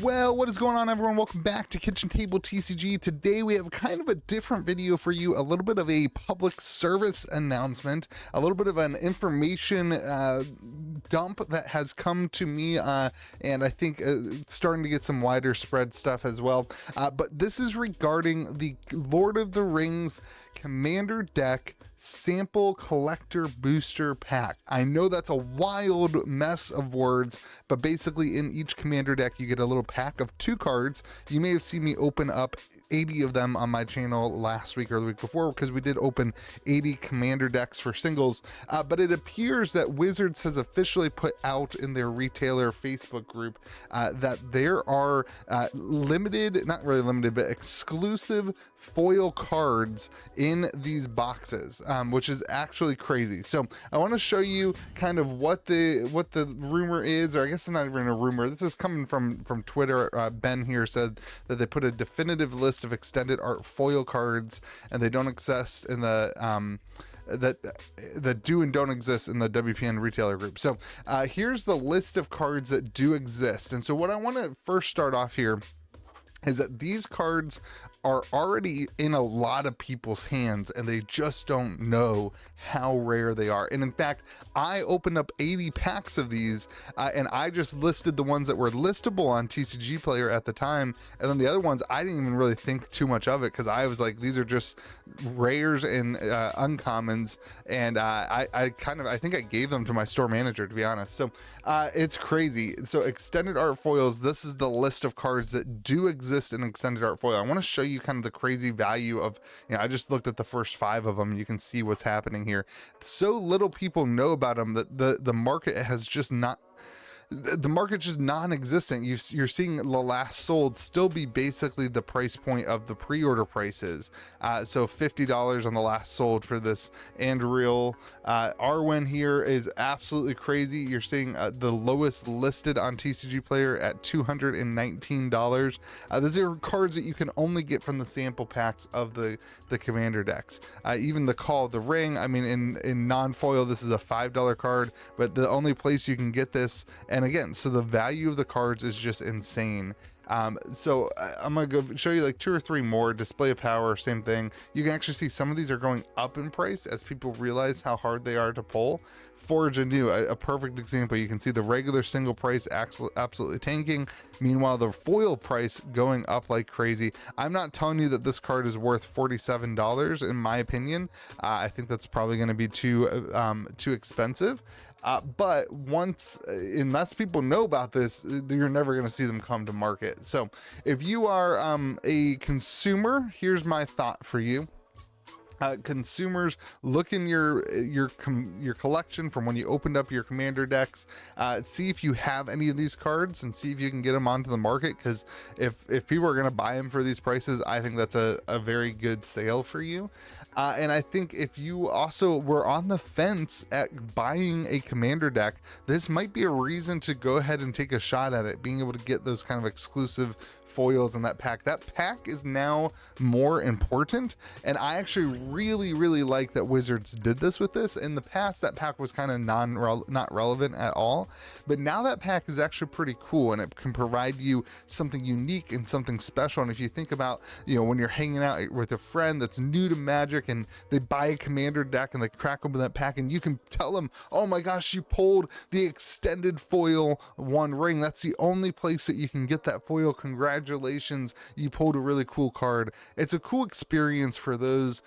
Well, what is going on, everyone? Welcome back to Kitchen Table TCG. Today we have kind of a different video for you, a little bit of a public service announcement, a little bit of an information dump that has come to me, and I think it's starting to get some wider spread stuff as well. But this is regarding the Lord of the Rings Commander Deck Sample Collector Booster Pack. I know that's a wild mess of words, but basically in each Commander deck you get a little pack of 2 cards. You may have seen me open up 80 of them on my channel last week or the week before, because we did open 80 Commander decks for singles, but it appears that Wizards has officially put out in their retailer Facebook group that there are limited, not really limited, but exclusive foil cards in these boxes, which is actually crazy. So I want to show you kind of what the rumor is, or I guess it's not even a rumor. This is coming from Twitter. Ben here said that they put a definitive list of extended art foil cards, and they don't exist in the that do and don't exist in the WPN retailer group. So here's the list of cards that do exist. And so what I want to first start off here is that these cards are already in a lot of people's hands, and they just don't know how rare they are. And in fact, I opened up 80 packs of these, and I just listed the ones that were listable on TCG Player at the time, and then the other ones I didn't even really think too much of it, because I was like, these are just rares and uncommons, and I think I gave them to my store manager, to be honest. So it's crazy. So extended art foils, this is the list of cards that do exist in extended art foil. I want to show you kind of the crazy value of, I just looked at the first 5 of them. You can see what's happening here. So little people know about them that the market has just not, the market's just non-existent. You're seeing the last sold still be basically the price point of the pre-order prices. So $50 on the last sold for this Andreal. Arwen here is absolutely crazy. You're seeing the lowest listed on TCG Player at $219. These are cards that you can only get from the sample packs of the Commander decks. Even the Call of the Ring, I mean, in non-foil, this is a $5 card, but the only place you can get this, and again, so the value of the cards is just insane. So I'm gonna go show you like 2 or 3 more. Display of Power, same thing. You can actually see some of these are going up in price as people realize how hard they are to pull. Forge Anew, a perfect example. You can see the regular single price absolutely tanking. Meanwhile, the foil price going up like crazy. I'm not telling you that this card is worth $47 in my opinion. I think that's probably going to be too expensive. But unless people know about this, you're never going to see them come to market. So if you are a consumer, here's my thought for you. Consumers, look in your collection from when you opened up your Commander decks, see if you have any of these cards and see if you can get them onto the market, because if people are going to buy them for these prices, I think that's a very good sale for you. And I think if you also were on the fence at buying a Commander deck, this might be a reason to go ahead and take a shot at it, being able to get those kind of exclusive foils in that pack. That pack is now more important, and I actually really like that Wizards did this with this. In the past, that pack was kind of not relevant at all, but now that pack is actually pretty cool, and it can provide you something unique and something special. And if you think about, when you're hanging out with a friend that's new to Magic and they buy a Commander deck and they crack open that pack, and you can tell them, oh my gosh, you pulled the extended foil One Ring. That's the only place that you can get that foil. Congratulations, you pulled a really cool card. It's a cool experience for those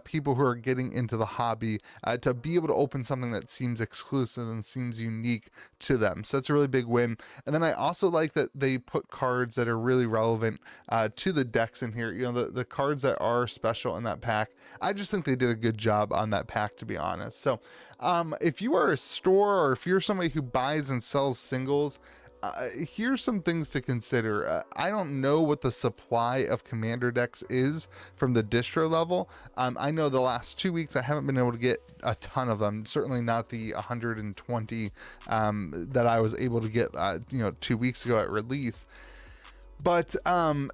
people who are getting into the hobby to be able to open something that seems exclusive and seems unique to them. So it's a really big win. And then I also like that they put cards that are really relevant to the decks in here. The cards that are special in that pack, I just think they did a good job on that pack, to be honest. So if you are a store, or if you're somebody who buys and sells singles, here's some things to consider. I don't know what the supply of Commander decks is from the distro level. I know the last 2 weeks I haven't been able to get a ton of them, certainly not the 120 that I was able to get 2 weeks ago at release. But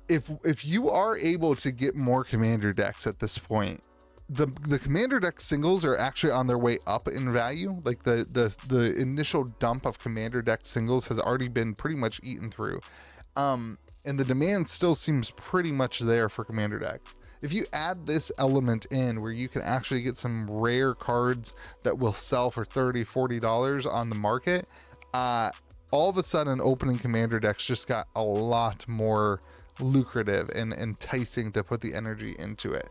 if you are able to get more Commander decks at this point, the Commander deck singles are actually on their way up in value. Like the initial dump of Commander deck singles has already been pretty much eaten through. And the demand still seems pretty much there for commander decks. If you add this element in where you can actually get some rare cards that will sell for $30-$40 on the market, all of a sudden opening commander decks just got a lot more lucrative and enticing to put the energy into it.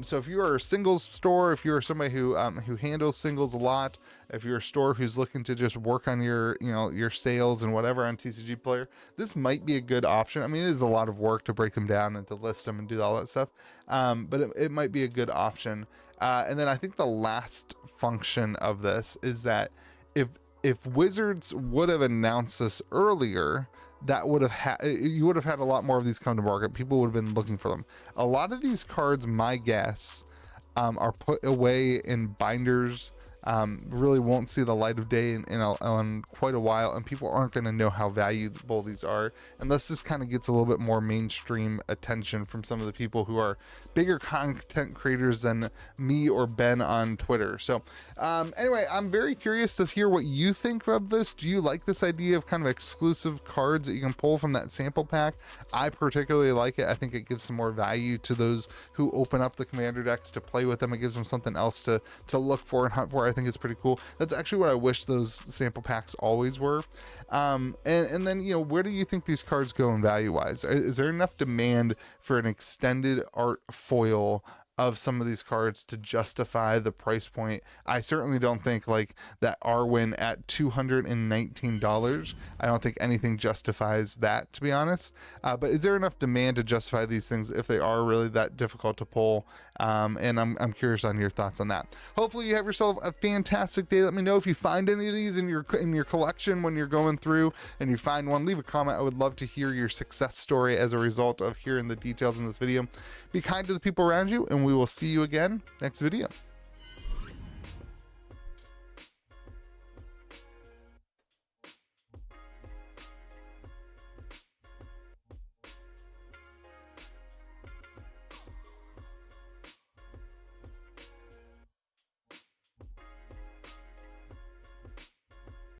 So if you are a singles store, if you're somebody who handles singles a lot, if you're a store who's looking to just work on your your sales and whatever on TCG Player, this might be a good option. I mean, it is a lot of work to break them down and to list them and do all that stuff, but it might be a good option. And then I think the last function of this is that if Wizards would have announced this earlier, that would have you would have had a lot more of these come to market. People would have been looking for them. A lot of these cards, my guess, are put away in binders, really won't see the light of day in quite a while, and people aren't going to know how valuable these are unless this kind of gets a little bit more mainstream attention from some of the people who are bigger content creators than me or Ben on Twitter. So anyway, I'm very curious to hear what you think of this. Do you like this idea of kind of exclusive cards that you can pull from that sample pack? I particularly like it. I think it gives some more value to those who open up the commander decks to play with them. It gives them something else to look for and hunt for. I think it's pretty cool. That's actually what I wish those sample packs always were. And then, where do you think these cards go in value wise? Is there enough demand for an extended art foil of some of these cards to justify the price point? I certainly don't think like that Arwen at $219. I don't think anything justifies that, to be honest. But is there enough demand to justify these things if they are really that difficult to pull? And I'm curious on your thoughts on that. Hopefully you have yourself a fantastic day. Let me know if you find any of these in your collection when you're going through and you find one. Leave a comment. I would love to hear your success story as a result of hearing the details in this video. Be kind to the people around you, and we will see you again next video.